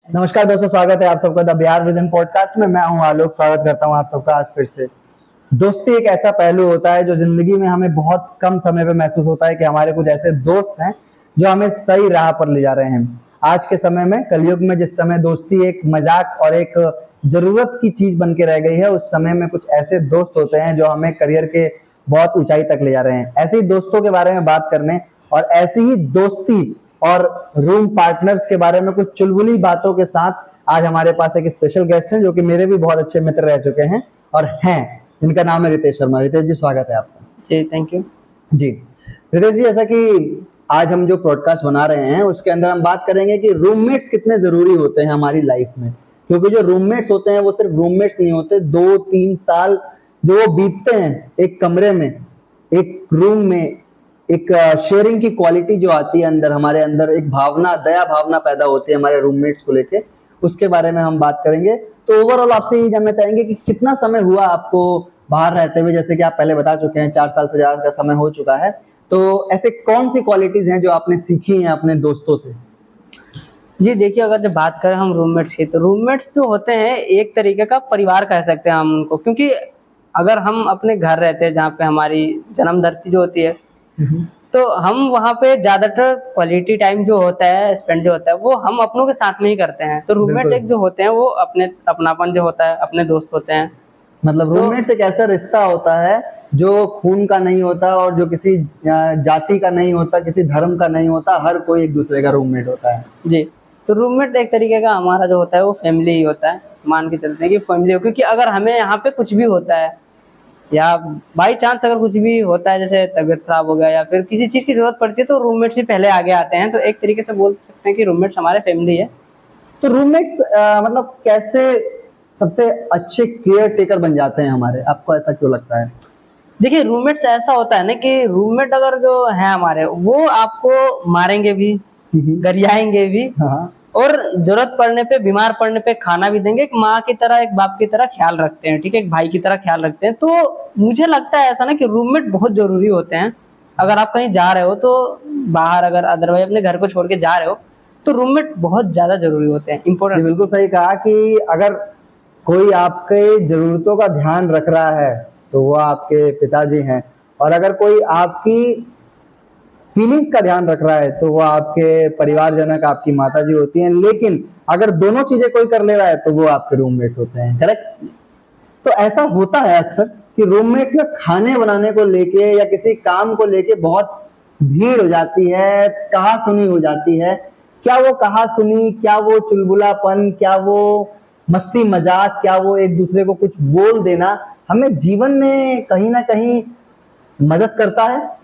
नमस्कार दोस्तों, स्वागत है आप सबका द बिहार विजन पॉडकास्ट में। मैं हूं आलोक, स्वागत करता हूं आप सबका आज फिर से। दोस्ती एक ऐसा पहलू होता है जो जिंदगी में हमें बहुत कम समय पे महसूस होता है कि हमारे कुछ ऐसे दोस्त हैं जो हमें सही राह पर ले जा रहे हैं। आज के समय में, कलयुग में, जिस समय दोस्ती एक मजाक और एक जरूरत की चीज बन के रह गई है, उस समय में कुछ ऐसे दोस्त होते हैं जो हमें करियर के बहुत ऊंचाई तक ले जा रहे हैं। ऐसे ही दोस्तों के बारे में बात करने और ऐसी ही दोस्ती और रूम पार्टनर्स के बारे में कुछ चुलबुली बातों के साथ आज हमारे पास एक स्पेशल गेस्ट हैं जो कि मेरे भी बहुत अच्छे मित्र रह चुके हैं और हैं, जिनका नाम है रितेश शर्मा। रितेश जी, स्वागत है आपका। जी थैंक यू। जी रितेश जी, जैसा कि आज हम जो पॉडकास्ट बना रहे हैं उसके अंदर हम बात करेंगे कि रूममेट्स कितने जरूरी होते हैं हमारी लाइफ में। क्योंकि जो रूममेट्स होते हैं वो सिर्फ रूममेट्स नहीं होते, 2-3 साल जो वो बीतते हैं एक कमरे में, एक रूम में, एक शेयरिंग की क्वालिटी जो आती है अंदर, हमारे अंदर एक भावना, दया भावना पैदा होती है हमारे रूममेट्स को लेके, उसके बारे में हम बात करेंगे। तो ओवरऑल आपसे ये जानना चाहेंगे कि कितना समय हुआ आपको बाहर रहते हुए, जैसे कि आप पहले बता चुके हैं 4 साल से ज्यादा का समय हो चुका है। तो ऐसे कौन सी क्वालिटीज हैं जो आपने सीखी हैं अपने दोस्तों से? जी देखिए, अगर जब बात करें हम रूममेट्स की, तो रूममेट्स जो होते हैं एक तरीके का परिवार कह सकते हैं हम उनको। क्योंकि अगर हम अपने घर रहते हैं जहाँ पे हमारी जन्मधरती जो होती है, तो हम वहाँ पे ज़्यादातर क्वालिटी टाइम जो होता है, स्पेंड जो होता है, वो हम अपनों के साथ में ही करते हैं। तो रूममेट बिल्कुल। एक जो होते हैं वो अपने अपनापन जो होता है, अपने दोस्त होते हैं। मतलब तो रूममेट एक ऐसा रिश्ता होता है जो खून का नहीं होता और जो किसी जाति का नहीं होता, किसी धर्म का नहीं होता, हर कोई एक दूसरे का रूममेट होता है। जी, तो रूममेट एक तरीके का हमारा जो होता है वो फैमिली ही होता है। मान के चलते हैं कि फैमिली हो, क्योंकि अगर हमें यहाँ पे कुछ भी होता है या बाई चांस अगर कुछ भी होता है, जैसे तबीयत खराब हो गया या फिर किसी चीज़ की ज़रूरत पड़ती है, तो रूममेट्स ही पहले आगे आते हैं। तो एक तरीके से बोल सकते हैं कि रूममेट्स हमारे फैमिली है। तो रूममेट्स मतलब कैसे सबसे अच्छे केयर टेकर बन जाते हैं हमारे, आपको ऐसा क्यों लगता है? देखिए, रूममेट्स ऐसा होता है ना कि रूममेट अगर जो है हमारे, वो आपको मारेंगे भी, गरियाएंगे भी, हाँ। और जरूरत पड़ने पे, बीमार पड़ने पे खाना भी देंगे। एक माँ की तरह, एक बाप की तरह ख्याल रखते हैं, ठीक है, एक भाई की तरह ख्याल रखते हैं। तो मुझे लगता है ऐसा ना कि रूममेट बहुत जरूरी होते हैं। अगर आप कहीं जा रहे हो तो बाहर, अगर अदरवाइज अपने घर को छोड़ के जा रहे हो, तो रूममेट बहुत ज्यादा जरूरी होते हैं, जी इंपॉर्टेंट। बिल्कुल सही कहा कि अगर कोई आपके जरूरतों का ध्यान रख रहा है तो वो आपके पिताजी हैं, और अगर कोई आपकी फीलिंग्स का ध्यान रख रहा है तो वो आपके परिवारजनक, आपकी माताजी होती हैं। लेकिन अगर दोनों चीजें कोई कर ले रहा है तो वो आपके रूममेट्स होते हैं, करेक्ट? तो ऐसा होता है अक्सर कि रूममेट्स में खाने बनाने को लेके या किसी काम को लेके बहुत भीड़ हो जाती है, कहा सुनी हो जाती है। क्या वो कहा सुनी, क्या वो चुलबुलापन, क्या वो मस्ती मजाक, क्या वो एक दूसरे को कुछ बोल देना हमें जीवन में कहीं ना कहीं मदद करता है?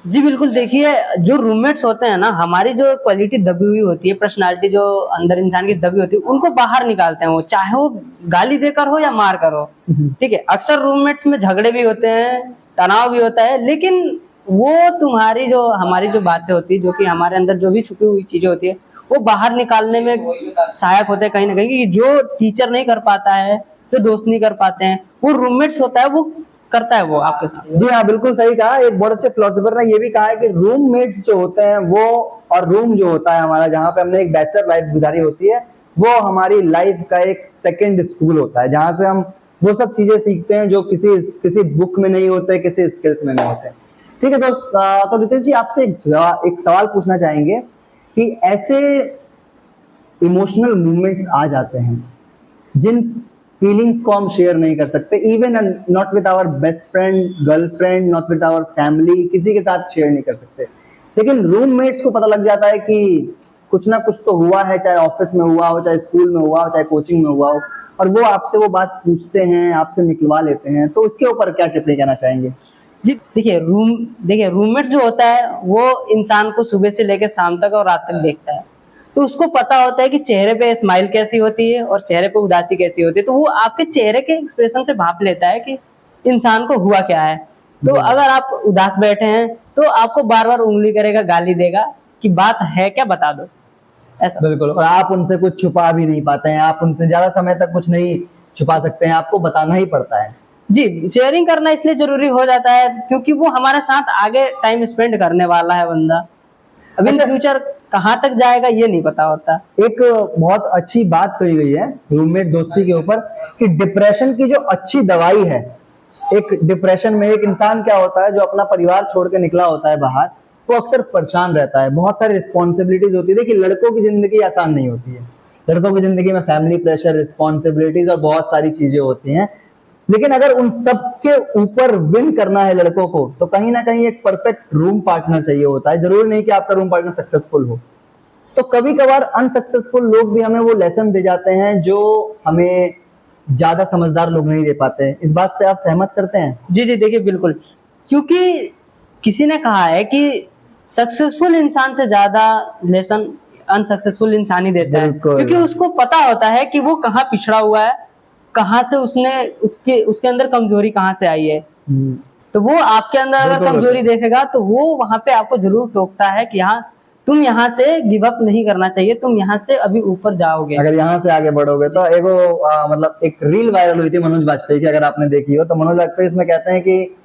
जी बिल्कुल, देखिए, जो रूममेट्स होते हैं ना, हमारी जो क्वालिटी दबी हुई होती है, पर्सनालिटी जो अंदर इंसान की दबी होती है, उनको बाहर निकालते हैं। वो चाहे वो गाली देकर हो या मार कर हो, ठीक है। अक्सर रूममेट्स में झगड़े भी होते हैं, तनाव भी होता है, लेकिन वो तुम्हारी जो, हमारी जो बातें होती है, जो कि हमारे अंदर जो भी छुपी हुई चीजें होती है, वो बाहर निकालने में सहायक होते हैं कहीं ना कहीं। कि जो टीचर नहीं कर पाता है, जो दोस्त नहीं कर पाते हैं, वो रूममेट्स होता है, वो करता है वो आपके साथ। जी हाँ, बिल्कुल सही कहा। एक बहुत अच्छे फिलोसोफर ने ये भी कहा है कि रूममेट्स जो होते हैं वो, और रूम जो होता है हमारा, जहाँ पे हमने एक बैचलर लाइफ गुजारी होती है, वो हमारी लाइफ का एक सेकंड स्कूल होता है, जहाँ से हम वो सब चीजें सीखते हैं जो किसी किसी बुक में नहीं होते, किसी स्किल्स में नहीं होते। ठीक है, तो रितेश जी, आपसे एक सवाल पूछना चाहेंगे कि ऐसे इमोशनल मूवमेंट्स आ जाते हैं जिन फीलिंग्स को हम शेयर नहीं कर सकते, even not with our best friend, girlfriend, not with our family, किसी के साथ शेयर नहीं कर सकते। लेकिन रूममेट्स को पता लग जाता है कि कुछ ना कुछ तो हुआ है, चाहे ऑफिस में हुआ हो, चाहे स्कूल में हुआ हो, चाहे कोचिंग में हुआ हो, और वो आपसे वो बात पूछते हैं, आपसे निकलवा लेते हैं। तो उसके ऊपर क्या टिप्पणी कहना चाहेंगे? जी देखिए, रूममेट जो होता है वो इंसान को सुबह से लेकर शाम तक और रात तक देखता है। तो उसको पता होता है कि चेहरे पे स्माइल कैसी होती है और चेहरे पे उदासी कैसी होती है। तो वो आपके चेहरे के एक्सप्रेशन से भाप लेता है कि इंसान को हुआ क्या है। तो अगर आप उदास बैठे हैं तो आपको बार बार उंगली करेगा, गाली देगा कि बात है क्या, बता दो, ऐसा। बिल्कुल, और आप उनसे कुछ छुपा भी नहीं पाते हैं, आप उनसे ज्यादा समय तक कुछ नहीं छुपा सकते हैं, आपको बताना ही पड़ता है। जी, शेयरिंग करना इसलिए जरूरी हो जाता है क्योंकि वो हमारे साथ आगे टाइम स्पेंड करने वाला है बंदा। अब इन अच्छा। फ्यूचर कहाँ तक जाएगा ये नहीं पता होता। एक बहुत अच्छी बात कही गई है रूममेट दोस्ती के ऊपर कि डिप्रेशन की जो अच्छी दवाई है, एक डिप्रेशन में एक इंसान क्या होता है जो अपना परिवार छोड़ के निकला होता है बाहर, वो अक्सर परेशान रहता है, बहुत सारी रिस्पॉन्सिबिलिटीज होती है। देखिए लड़कों की जिंदगी आसान नहीं होती है, लड़कों की जिंदगी में फैमिली प्रेशर, रिस्पॉन्सिबिलिटीज और बहुत सारी चीजें होती हैं। लेकिन अगर उन सब के ऊपर विन करना है लड़कों को, तो कहीं ना कहीं एक परफेक्ट रूम पार्टनर चाहिए होता है। जरूरी नहीं कि आपका रूम पार्टनर सक्सेसफुल हो। तो कभी कभार अनसक्सेसफुल लोग भी हमें वो लेसन दे जाते हैं जो हमें ज्यादा समझदार लोग नहीं दे पाते हैं। इस बात से आप सहमत करते हैं? जी जी, देखिए बिल्कुल, क्योंकि किसी ने कहा है कि सक्सेसफुल इंसान से ज्यादा लेसन अनसक्सेसफुल इंसान ही देता है, बिल्कुल। क्योंकि उसको पता होता है कि वो कहाँ पिछड़ा हुआ है, कहाँ से उसने उसके अंदर कमजोरी कहाँ से आई है। तो वो आपके अंदर अगर बिल्कुल कमजोरी देखेगा तो वो वहां पे आपको जरूर टोकता है कि हाँ, तुम यहाँ से गिव अप नहीं करना चाहिए, तुम यहाँ से अभी ऊपर जाओगे। अगर यहाँ से आगे बढ़ोगे तो मतलब एक रील वायरल हुई थी मनोज वाजपेयी की, अगर आपने देखी हो तो। मनोज वाजपेयी इसमें कहते हैं कि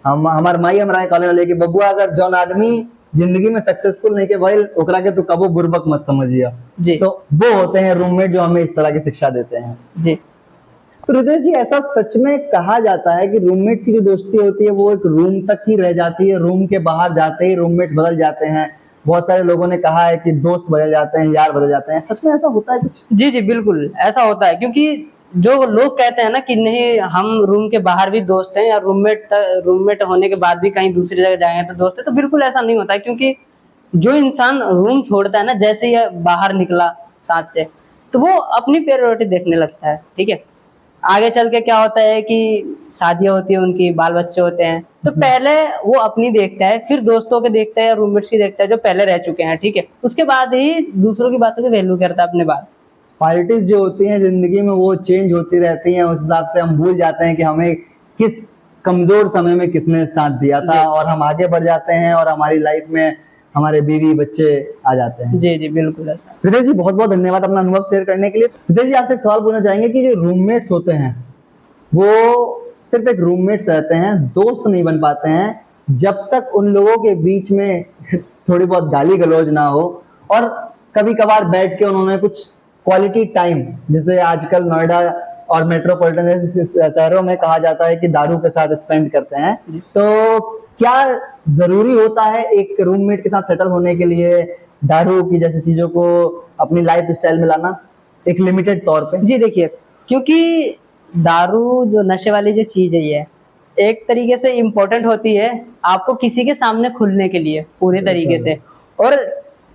हम हमार माई हमरा कॉलेज वाले कि बबुआ अगर जौन आदमी जिंदगी में सक्सेसफुल नहीं के भाई ओकरा के तो कबो बुर्बक मत समझिए। जी। तो वो होते हैं रूममेट जो हमें इस तरह की शिक्षा देते हैं। जी। तो रितेश जी, ऐसा सच में कहा जाता है कि रूममेट की जो दोस्ती होती है वो एक रूम तक ही रह जाती है, रूम के बाहर जाते ही रूममेट बदल जाते हैं? बहुत सारे लोगों ने कहा है कि दोस्त बदल जाते हैं, यार बदल जाते हैं। सच में ऐसा होता है कुछ? जी जी बिल्कुल ऐसा होता है, क्योंकि जो लोग कहते हैं ना कि नहीं हम रूम के बाहर भी दोस्त हैं या रूममेट होने के बाद भी कहीं दूसरी जगह जाएंगे तो दोस्त है, तो बिल्कुल ऐसा नहीं होता है। क्योंकि जो इंसान रूम छोड़ता है ना, जैसे ही बाहर निकला साथ से, तो वो अपनी प्रायोरिटी देखने लगता है। ठीक है, आगे चल के क्या होता है कि शादियां होती है, उनकी बाल बच्चे होते हैं, तो पहले वो अपनी देखता है, फिर दोस्तों के देखता है या रूममेट्स की देखता है जो पहले रह चुके हैं। ठीक है, उसके बाद ही दूसरों की बातों की वैल्यू करता है अपने बाद। क्वालिटीज जो होती हैं जिंदगी में वो चेंज होती रहती हैं, उस हिसाब से हम भूल जाते हैं कि हमें किस कमजोर समय में किसने साथ दिया था, और हम आगे बढ़ जाते हैं और हमारी लाइफ में हमारे बीवी बच्चे आ जाते हैं। जी जी बिल्कुल ऐसा। रितेश जी, बहुत बहुत धन्यवाद अपना अनुभव शेयर करने के लिए। रितेश जी, आपसे एक सवाल पूछना चाहेंगे कि जो रूममेट्स होते हैं वो सिर्फ एक रूममेट्स रहते हैं, दोस्त नहीं बन पाते हैं जब तक उन लोगों के बीच में थोड़ी बहुत गाली गलौज ना हो, और कभी कभार बैठ के उन्होंने कुछ क्वालिटी टाइम, जैसे आजकल नोएडा और मेट्रोपॉलिटन जैसे शहरों में कहा जाता है कि दारू के साथ स्पेंड करते हैं। तो क्या जरूरी होता है एक रूममेट के साथ सेटल होने के लिए दारू की जैसी चीजों को अपनी लाइफ स्टाइल में लाना एक लिमिटेड तौर पे? जी देखिए, क्योंकि दारू जो नशे वाली जो चीज है ये एक तरीके से इम्पोर्टेंट होती है आपको किसी के सामने खुलने के लिए पूरे तरीके से, और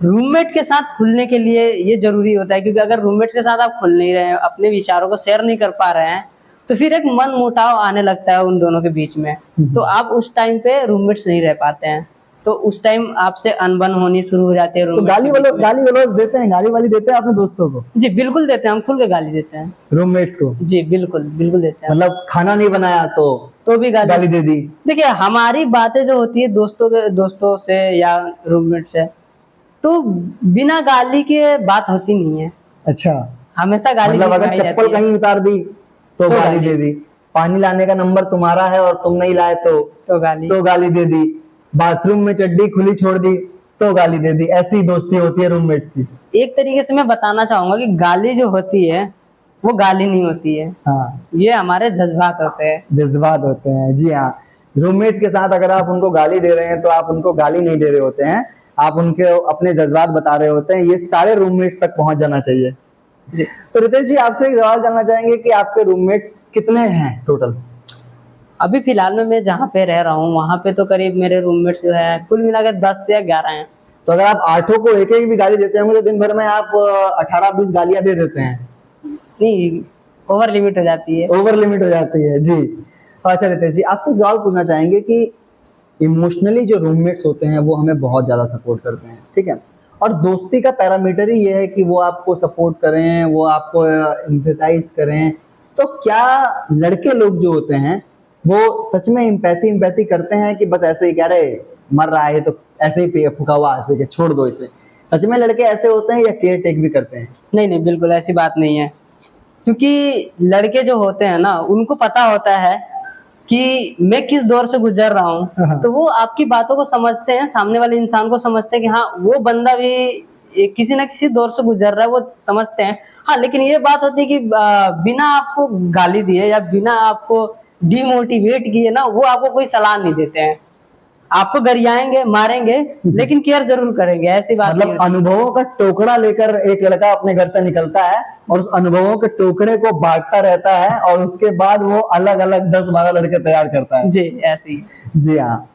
रूममेट के साथ खुलने के लिए ये जरूरी होता है। क्योंकि अगर रूममेट के साथ आप खुल नहीं रहे हैं, अपने विचारों को शेयर नहीं कर पा रहे हैं, तो फिर एक मन मुटाव आने लगता है उन दोनों के बीच में। तो आप उस टाइम पे रूममेट्स नहीं रह पाते हैं, तो उस टाइम आपसे अनबन होनी शुरू हो जाती है। तो गाली गलौज देते हैं, गाली वाली देते हैं अपने दोस्तों को? जी बिल्कुल देते हैं, हम खुल के गाली देते हैं रूममेट्स को? जी बिल्कुल बिल्कुल देते हैं। मतलब खाना नहीं बनाया तो भी गाली दे दी? देखिए, हमारी बातें जो होती है दोस्तों से या रूममेट से, तो बिना गाली के बात होती नहीं है। अच्छा, हमेशा गाली मतलब अगर चप्पल कहीं उतार दी तो गाली दे दी, पानी लाने का नंबर तुम्हारा है और तुम नहीं लाए तो गाली दे दी, बाथरूम में चड्डी खुली छोड़ दी तो गाली दे दी। ऐसी दोस्ती होती है रूममेट्स की। एक तरीके से मैं बताना चाहूंगा कि गाली जो होती है वो गाली नहीं होती है। हाँ, ये हमारे जज्बात होते हैं। जज्बात होते हैं, जी हाँ। रूममेट्स के साथ अगर आप उनको गाली दे रहे हैं तो आप उनको गाली नहीं दे रहे होते हैं, आप उनके अपने जज्बात बता रहे होते हैं। ये सारे रूममेट्स तक पहुंच जाना चाहिए। तो रितेश जी, आपसे एक सवाल जानना चाहेंगे कि आपके रूममेट्स कितने हैं टोटल? अभी फिलहाल में मैं जहाँ पे रह रहा हूँ वहाँ पे तो करीब मेरे रूममेट्स जो है कुल मिलाकर 10 से 11 हैं। तो अगर आप आठों को एक एक भी गाली देते होंगे तो दिन भर में आप 18-20 गालियां दे देते हैं? नहीं, ओवर लिमिट हो जाती है। ओवर लिमिट हो जाती है, जी। अच्छा रितेश जी, आपसे एक सवाल पूछना चाहेंगे कि इमोशनली जो रूममेट्स होते हैं वो हमें बहुत ज्यादा सपोर्ट करते हैं, ठीक है, और दोस्ती का पैरामीटर ही ये है कि वो आपको सपोर्ट करें, वो आपको एम्पैथाइज करें। तो क्या लड़के लोग जो होते हैं वो सच में एम्पैथी करते हैं कि बस ऐसे ही कह रहे मर रहा है तो ऐसे ही फूका हुआ ऐसे कि छोड़ दो इसे? सच में लड़के ऐसे होते हैं या केयर टेक भी करते हैं? नहीं नहीं, बिल्कुल ऐसी बात नहीं है। क्योंकि लड़के जो होते हैं ना, उनको पता होता है कि मैं किस दौर से गुजर रहा हूँ, तो वो आपकी बातों को समझते हैं, सामने वाले इंसान को समझते हैं कि हाँ वो बंदा भी किसी ना किसी दौर से गुजर रहा है वो समझते हैं। हाँ, लेकिन ये बात होती है कि बिना आपको गाली दिए या बिना आपको डिमोटिवेट किए ना वो आपको कोई सलाह नहीं देते हैं। आपको गरियाएंगे, मारेंगे, लेकिन केयर जरूर करेंगे, ऐसी बात नहीं मतलब होती। अनुभवों का टोकरा लेकर एक लड़का अपने घर से निकलता है और उस अनुभवों के टोकरे को बांटता रहता है और उसके बाद वो अलग अलग 10-12 लड़के तैयार करता है। जी, ऐसे ही। जी हाँ।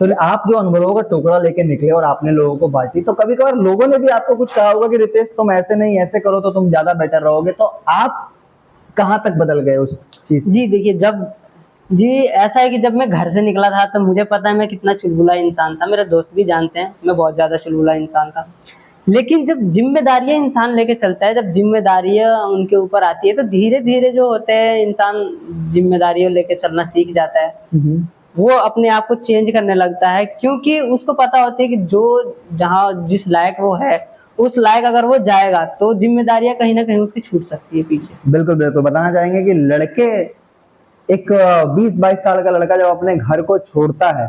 तो आप जो अनुभवों का टुकड़ा लेके निकले और आपने लोगों को बांटी, तो कभी कभार लोगों ने भी आपको कुछ कहा होगा कि रितेश तुम ऐसे नहीं, ऐसे करो तो तुम ज्यादा बेटर रहोगे, तो आप कहाँ तक बदल गए उस चीज से? जी देखिए, जी ऐसा है कि जब मैं घर से निकला था तो मुझे पता है मैं कितना चुलबुला इंसान था, मेरे दोस्त भी जानते हैं मैं बहुत ज्यादा चुलबुला इंसान था। लेकिन जब जिम्मेदारियां इंसान लेके चलता है, जब जिम्मेदारियां उनके ऊपर आती है तो धीरे धीरे जो होते हैं इंसान जिम्मेदारियों लेके चलना सीख जाता है। वो अपने आप को चेंज करने लगता है, क्योंकि उसको पता होती है कि जो जहाँ जिस लायक वो है उस लायक अगर वो जाएगा तो जिम्मेदारियां कहीं ना कहीं उसकी छूट सकती है पीछे। बिल्कुल बिल्कुल, बताना चाहेंगे कि लड़के, एक 20-22 साल का लड़का जब अपने घर को छोड़ता है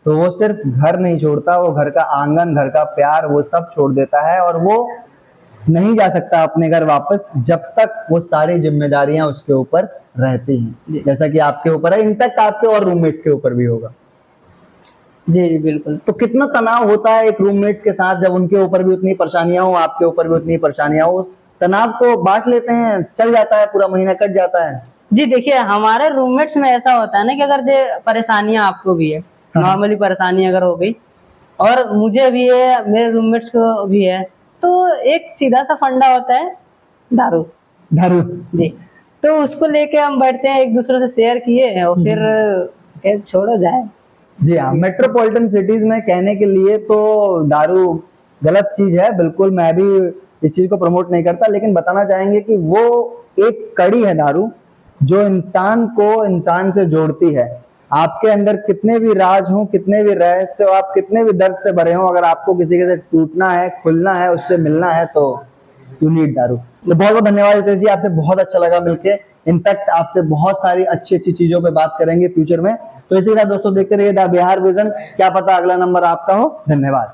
तो वो सिर्फ घर नहीं छोड़ता, वो घर का आंगन, घर का प्यार, वो सब छोड़ देता है और वो नहीं जा सकता अपने घर वापस जब तक वो सारी जिम्मेदारियां उसके ऊपर रहती हैं, जैसा कि आपके ऊपर है, इनफैक्ट आपके और रूममेट्स के ऊपर भी होगा। जी जी बिल्कुल। तो कितना तनाव होता है एक रूममेट्स के साथ जब उनके ऊपर भी उतनी परेशानियां हो, आपके ऊपर भी उतनी परेशानियां हो? तनाव को बांट लेते हैं, चल जाता है, पूरा महीना कट जाता है? जी देखिए, हमारे रूममेट्स में ऐसा होता है ना कि अगर जो परेशानियां आपको भी है, नॉर्मली परेशानी अगर हो गई और मुझे भी है, मेरे रूममेट्स को भी है, तो एक सीधा सा फंडा होता है, दारू। दारू। जी, तो उसको लेके हम बैठते हैं, एक दूसरे से शेयर किए और फिर छोड़ो जाए। जी हाँ, मेट्रोपॉलिटन सिटीज में कहने के लिए तो दारू गलत चीज है, बिल्कुल मैं भी इस चीज को प्रमोट नहीं करता, लेकिन बताना चाहेंगे कि वो एक कड़ी है दारू जो इंसान को इंसान से जोड़ती है। आपके अंदर कितने भी राज हो, कितने भी रहस्य हो, आप कितने भी दर्द से भरे हो, अगर आपको किसी के साथ टूटना है, खुलना है, उससे मिलना है तो यू नीड दारू। तो बहुत बहुत धन्यवाद रितेश जी, आपसे बहुत अच्छा लगा मिलके। इनफैक्ट आपसे बहुत सारी अच्छी अच्छी चीजों पे बात करेंगे फ्यूचर में। तो इसी तरह दोस्तों देखते रहिए द बिहार विजन, क्या पता अगला नंबर आपका हो। धन्यवाद।